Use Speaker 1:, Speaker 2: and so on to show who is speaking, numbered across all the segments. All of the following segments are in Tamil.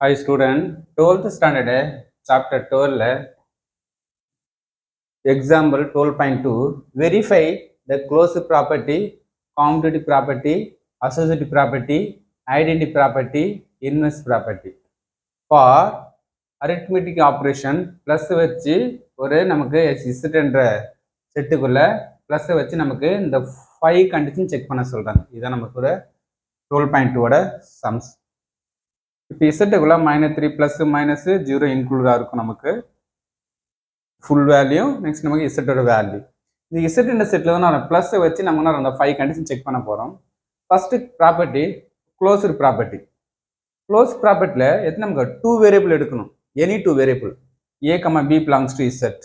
Speaker 1: Hi student, 12th standard chapter 12 example 12.2 verify the closed property, commutative property, associative property, identity property, inverse property for arithmetic operation plus வச்சு ஒரு நமக்கு z என்ற செட்டுக்குள்ள plus வச்சு நமக்கு இந்த 5 கண்டிஷன் செக் பண்ண சொல்றாங்க. இதான் நமக்கு ஒரு 12.2 சம்ஸ். இப்போ இசட்டுக்குள்ள -3 ப்ளஸ் மைனஸ் 0 இன்க்ளூடாக இருக்கும் நமக்கு ஃபுல் வேல்யூ. நெக்ஸ்ட் நமக்கு இசட்டோட வேல்யூ. இந்த இசட் இந்த செட்டில் தான் நான் ப்ளஸ் வச்சு நம்ம அந்த 5 கண்டிஷன் செக் பண்ண போகிறோம். First property closed property. Close ப்ராப்பர்ட்டியில் எத்தனை நமக்கு 2 வேரியபிள் எடுக்கணும். Any 2 variable a, b belongs to Z.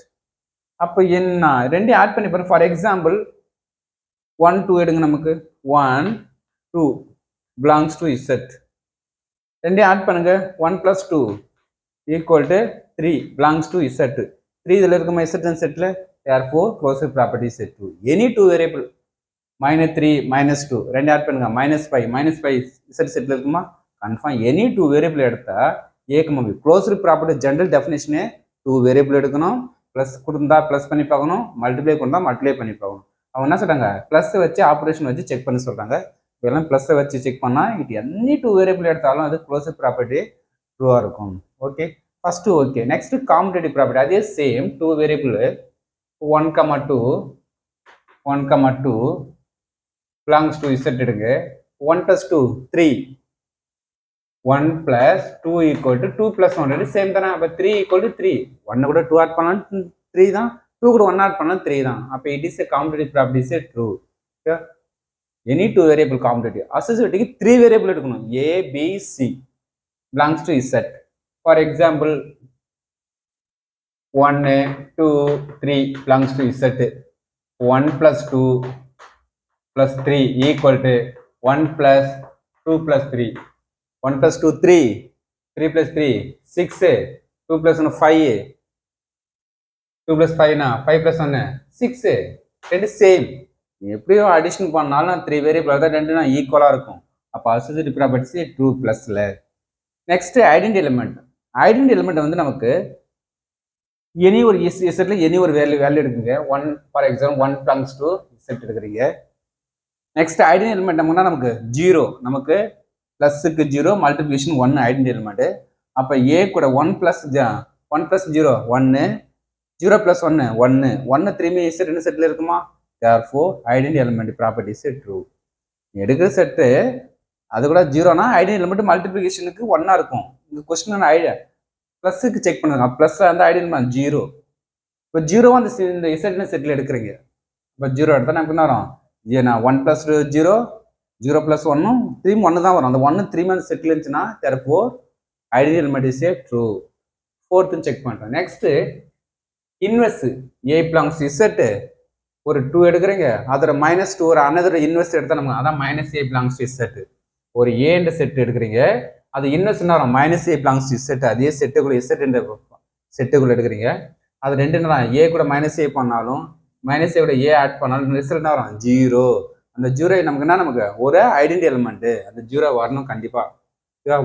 Speaker 1: அப்போ என்ன ரெண்டையும் ஆட் பண்ணி பாருங்க. ஃபார் எக்ஸாம்பிள் 1 2 எடுங்க. நமக்கு 1 2 பிலாங்ஸ் டு இசட். ரெண்டையும் ஆட் பண்ணுங்க. 1 + 2 = 3 பிலாங்ஸ் டு இசட். 3 இதில் இருக்குமா இசட் செட்டில். therefore closed property set 2 any 2 variable -3 -2 ரெண்டு ஆட் பண்ணுங்க. -5 இசட் செட்டில் இருக்குமா கன்ஃபார்ம். எனி 2 வேரியபிள் எடுத்தா a, b closed property general டெஃபினேஷனே 2 வேரியபிள் எடுக்கணும். ப்ளஸ் கொடுத்தா ப்ளஸ் பண்ணி பார்க்கணும், மல்டிப்ளை கொடுத்தா மல்டிப்ளை பண்ணி பார்க்கணும். அவங்க என்ன சொல்றாங்க, ப்ளஸ் வச்சு ஆப்ரேஷன் வச்சு செக் பண்ண சொல்றாங்க. இதெல்லாம் ப்ளஸ்ஸை வச்சு செக் பண்ணால் இது எனி 2 வேரியபிள் எடுத்தாலும் அது க்ளோஸ்டு ப்ராப்பர்ட்டி ட்ரூவாக இருக்கும். Okay, first okay. Next commutative property. அதே same 2 variable 1, 2 belongs to Z எடுங்க. 1 + 2 3 1 + 2 = 2 + 1 சேம் தானே. அப்போ 3 = 3. 1 கூட 2 ஆட் பண்ணலாம் 3 தான், 2 கூட 1 ஆட் பண்ணலாம் 3 தான். அப்போ it is a commutative property is true. Any 2 variable commutative. அசோசியேட்டிவ்க்கு 3 வேரியபிள் எடுக்கணும். a, b, c belongs to Z. For example 1 2 3 belongs to Z. 1 + 2 + 3 = 1 + 2 + 3. 1 + 2 3, 3 + 3 6, 2 + 1 5, 2 + 5 5 + 1 6. ரெண்டு சேம். எப்படியோ அடிஷன் பண்ணாலும் 3 வேரியபிள் தான் ரெண்டு ஈக்குவலாக இருக்கும். அப்போ அசோசியேட்டிவ் ப்ராப்பர்ட்டி ட்ரூ ப்ளஸில். Next identity element. Identity element வந்து நமக்கு எனி ஒரு இசட்ல எனி ஒரு வேல்யூ எடுக்குங்க. 1 for example 1 belongs to Z எடுக்கிறீங்க. நெக்ஸ்ட் ஐடென்டி எலிமெண்ட் நமக்கு 0, நமக்கு ப்ளஸுக்கு 0 மல்டிப்ளிகேஷன் 1 ஐடென்டி எலிமெண்ட். அப்போ a கூட 1 + 0 1, 0 + 1 1 1 திரும்பி இசட் என்ன செட்டில் இருக்குமா. therefore identity element property is true. எடுக்கிற செட்டு அது கூட 0னா ஐடென்டி எலிமெண்ட் மல்டிப்ளிகேஷனுக்கு 1 இருக்கும். இந்த கொஸ்டின் ஐடியா ப்ளஸுக்கு செக் பண்ணுங்க. ப்ளஸ் அந்த ஐடென்டி எலிமெண்ட் 0. இப்போ 0 இந்த இசட் செட்டில் எடுக்கிறீங்க. இப்போ 0 எடுத்தால் நமக்கு என்ன வரும். ஏன்னா 1 + 0 0 + 1 திரும்பி 1 தான் வரும். அந்த 1 திரும்பி அந்த செட்டில் இருந்துச்சுன்னா therefore identity element is true. 4th check பண்ணுறோம். Next inverse. a belongs Z ஒரு 2 எடுக்கிறீங்க. அதில் -2 ஒரு அனதர் இன்வெர்ஸ் எடுத்தால் நமக்கு அதான் -a பிலாங்ஸ் டு இசட். ஒரு a என்ற செட் எடுக்கிறீங்க. அது இன்வெர்ஸ் என்ன வரும் -a பிலாங்ஸ் டு இசட். அதே செட்டுக்குள்ள இசட் என்ற செட்டுக்குள்ள எடுக்கிறீங்க. அது ரெண்டு என்ன a கூட -a பண்ணாலும் -a கூட a ஆட் பண்ணாலும் ரிசல்ட் என்ன வரும் 0. அந்த 0 நமக்கு என்ன, நமக்கு ஒரு ஐடென்டி எலிமெண்ட். அந்த 0 வரணும் கண்டிப்பாக.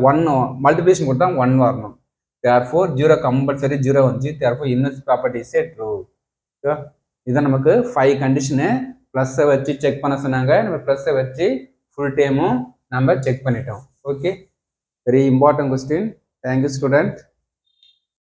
Speaker 1: 1 மல்டிப்ளிகேஷன் கொடுத்தா 1 வரணும். therefore 0 கம்பல்சரி 0 வந்துச்சு. therefore inverse property is true. இதான் நமக்கு 5 கண்டிஷனு. ப்ளஸ்ஸை வச்சு செக் பண்ண சொன்னாங்க. நம்ம ப்ளஸ்ஸை வச்சு ஃபுல் டைமும் நம்ம செக் பண்ணிட்டோம். Okay, very important question. Thank you student.